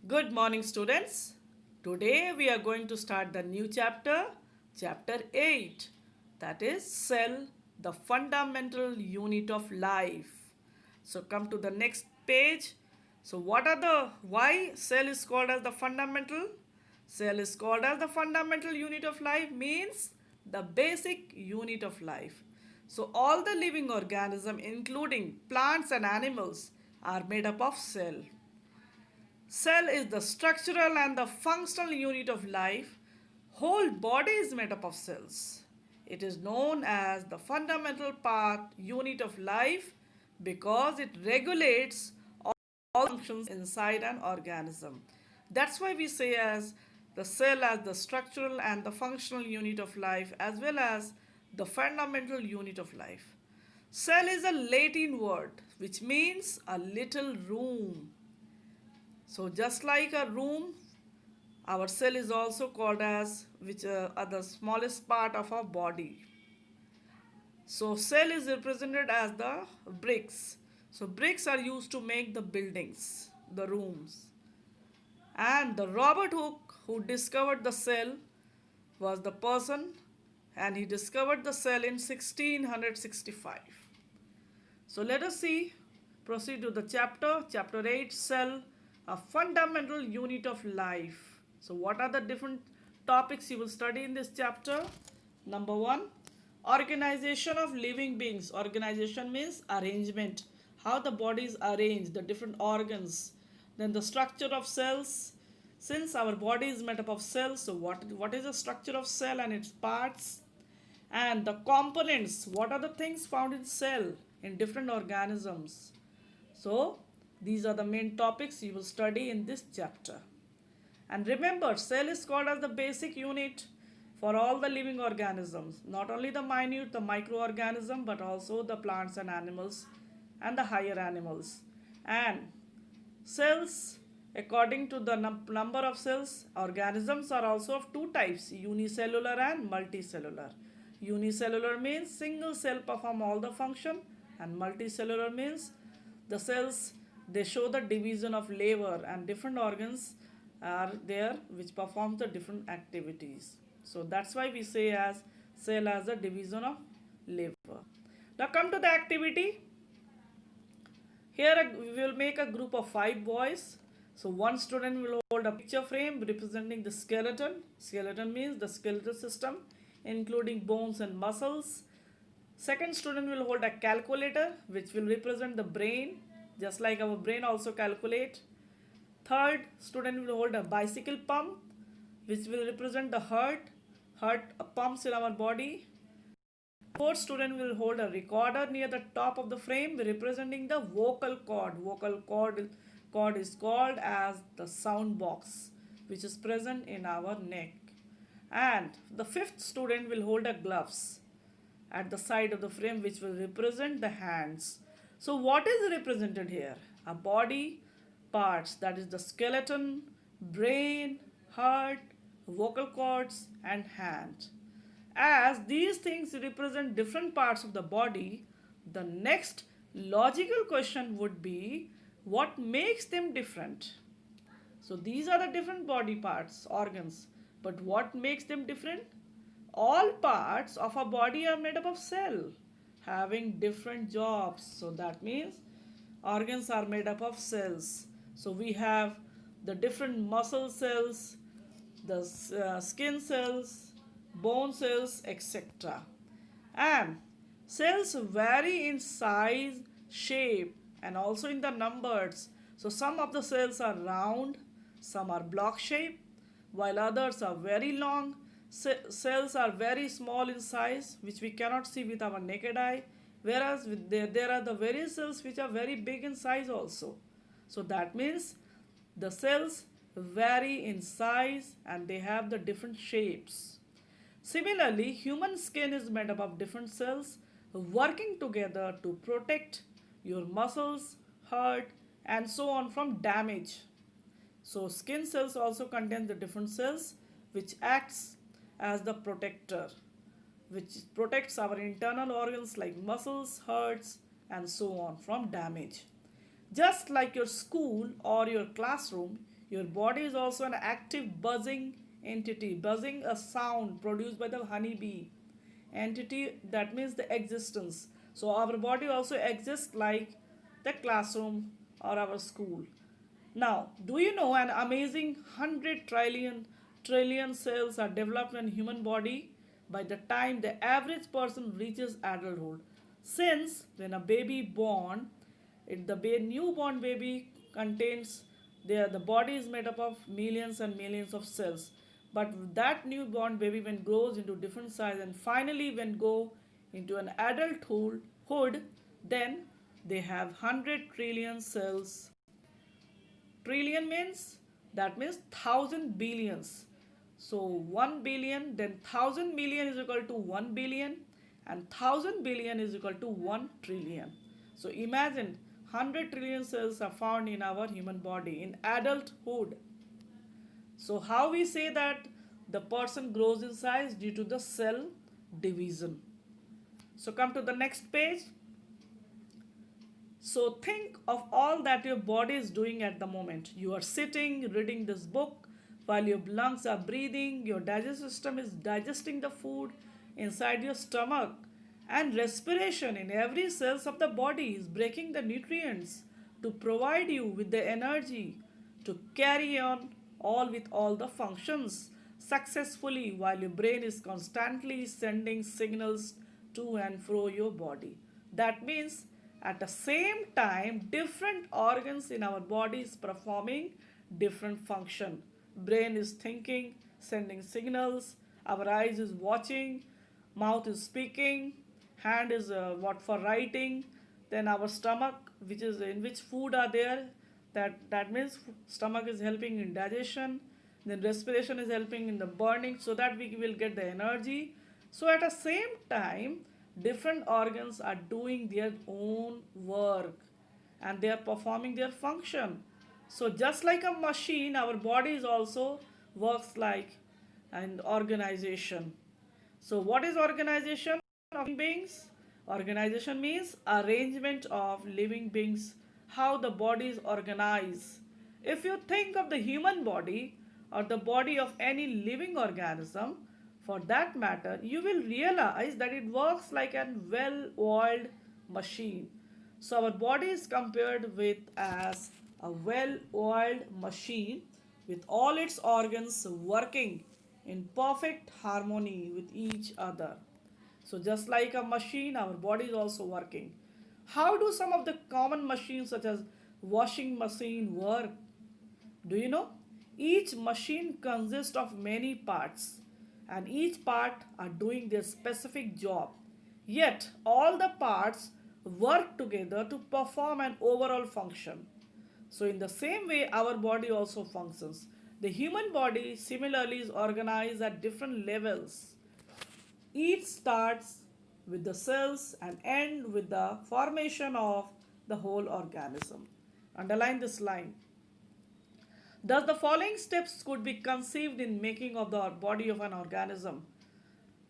Good morning, students. Today we are going to start the new chapter, Chapter 8, that is Cell, the fundamental unit of life. So come to the next page. So why cell is called as the fundamental? Cell is called as the fundamental unit of life means the basic unit of life. So all the living organisms including plants and animals are made up of cell. Cell is the structural and the functional unit of life. Whole body is made up of cells. It is known as the fundamental part unit of life because it regulates all functions inside an organism. That's why we say as the cell as the structural and the functional unit of life as well as the fundamental unit of life. Cell is a Latin word which means a little room. So just like a room, our cell is also called as which are the smallest part of our body. So cell is represented as the bricks. So bricks are used to make the buildings, the rooms. And the Robert Hooke who discovered the cell was the person and he discovered the cell in 1665. So let us proceed to the chapter 8, cell, a fundamental unit of life. So what are the different topics you will study in this chapter? Number 1, organization of living beings. Organization means arrangement, how the body is arranged, the different organs. Then the structure of cells. Since our body is made up of cells, so what is the structure of cell and its parts? And the components, what are the things found in cell in different organisms? So these are the main topics you will study in this chapter. And remember, cell is called as the basic unit for all the living organisms, not only the minute, the microorganism, but also the plants and animals and the higher animals. And cells, according to the number of cells, organisms are also of two types, unicellular and multicellular. Unicellular means single cell perform all the function, and multicellular means the cells they show the division of labor and different organs are there which performs the different activities. So that's why we say as cell as a division of labor. Now come to the activity. Here we will make a group of 5 boys. So one student will hold a picture frame representing the skeleton. Skeleton means the skeletal system including bones and muscles. Second student will hold a calculator which will represent the brain, just like our brain also calculate. Third student will hold a bicycle pump which will represent the heart pumps in our body. Fourth student will hold a recorder near the top of the frame representing the vocal cord. Vocal cord is called as the sound box which is present in our neck. And the fifth student will hold a gloves at the side of the frame which will represent the hands. So what is represented here? A body parts, that is the skeleton, brain, heart, vocal cords and hand. As these things represent different parts of the body, the next logical question would be what makes them different? So these are the different body parts, organs. But what makes them different? All parts of our body are made up of cell having different jobs. So that means organs are made up of cells. So we have the different muscle cells, the skin cells, bone cells, etc. And cells vary in size, shape, and also in the numbers. So some of the cells are round, some are block shaped, while others are very long. Cells are very small in size, which we cannot see with our naked eye, whereas there are the various cells which are very big in size also. So that means the cells vary in size and they have the different shapes. Similarly, human skin is made up of different cells working together to protect your muscles, heart, and so on from damage. So skin cells also contain the different cells which acts as the protector, which protects our internal organs like muscles, hearts, and so on from damage. Just like your school or your classroom, Your body is also an active buzzing entity. Buzzing, a sound produced by the honeybee. Entity, that means the existence. So our body also exists like the classroom or our school. Now, do you know an amazing 100 trillion cells are developed in human body by the time the average person reaches adulthood? Since when a baby born, newborn baby contains the body is made up of millions and millions of cells. But that newborn baby when grows into different size and finally when go into an adulthood, then they have 100 trillion cells. Trillion means, that means thousand billions. So 1 billion, then 1,000 million is equal to 1 billion, and 1,000 billion is equal to 1 trillion. So imagine 100 trillion cells are found in our human body in adulthood. So how we say that the person grows in size? Due to the cell division. So come to the next page. So think of all that your body is doing at the moment. You are sitting, reading this book, while your lungs are breathing, your digestive system is digesting the food inside your stomach, and respiration in every cells of the body is breaking the nutrients to provide you with the energy to carry on all the functions successfully, while your brain is constantly sending signals to and fro your body. That means at the same time, different organs in our body is performing different function. Brain is thinking, sending signals. Our eyes is watching. Mouth is speaking. Hand is what for writing. Then our stomach, which is in which food are there. That means stomach is helping in digestion. Then respiration is helping in the burning, so that we will get the energy. So at the same time, different organs are doing their own work and they are performing their function. So just like a machine, our body is also works like an organization. So what is organization of living beings? Organization means arrangement of living beings, how the body is organized. If you think of the human body or the body of any living organism, for that matter, you will realize that it works like a well-oiled machine. So our body is compared with as a well-oiled machine with all its organs working in perfect harmony with each other. So just like a machine, our body is also working. How do some of the common machines such as washing machine work? Do you know? Each machine consists of many parts and each part are doing their specific job. Yet all the parts work together to perform an overall function. So in the same way our body also functions. The human body similarly is organized at different levels. Each starts with the cells and end with the formation of the whole organism. Underline this line. Thus, the following steps could be conceived in making of the body of an organism.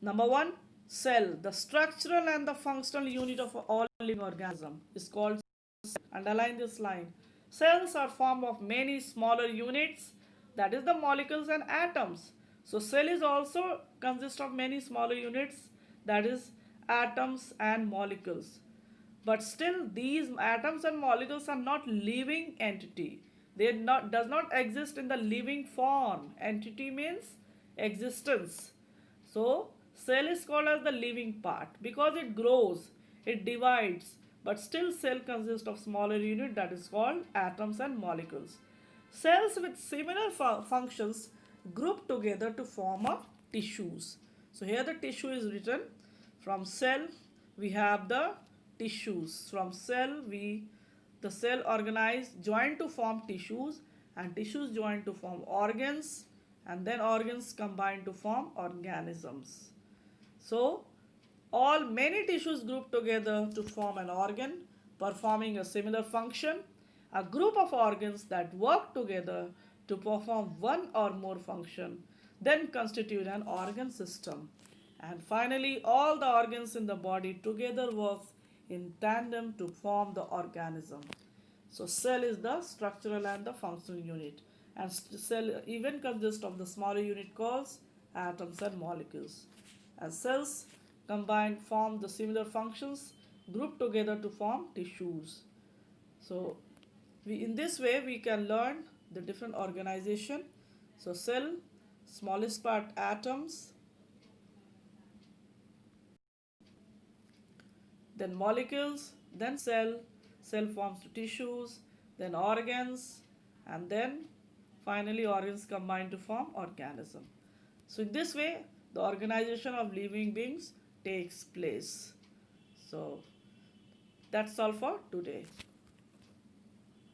Number one, cell. The structural and the functional unit of all living organism is called cell. Underline this line. Cells are formed of many smaller units, that is the molecules and atoms. So cell is also consist of many smaller units, that is atoms and molecules. But still these atoms and molecules are not living entity. Does not exist in the living form. Entity means existence. So cell is called as the living part because it grows, it divides, but still cell consists of smaller unit, that is called atoms and molecules. Cells with similar functions group together to form a tissues. So here the tissue is written. From cell we have the tissues. From cell the cell organized join to form tissues and tissues join to form organs and then organs combine to form organisms. So all many tissues group together to form an organ performing a similar function. A group of organs that work together to perform one or more function then constitute an organ system. And finally, all the organs in the body together work in tandem to form the organism. So cell is the structural and the functional unit. and cell even consists of the smaller unit called atoms and molecules. As cells combined form the similar functions grouped together to form tissues. So in this way we can learn the different organization. So cell, smallest part atoms, then molecules, then cell forms to tissues, then organs, and then finally organs combine to form organism. So in this way the organization of living beings takes place. So that's all for today.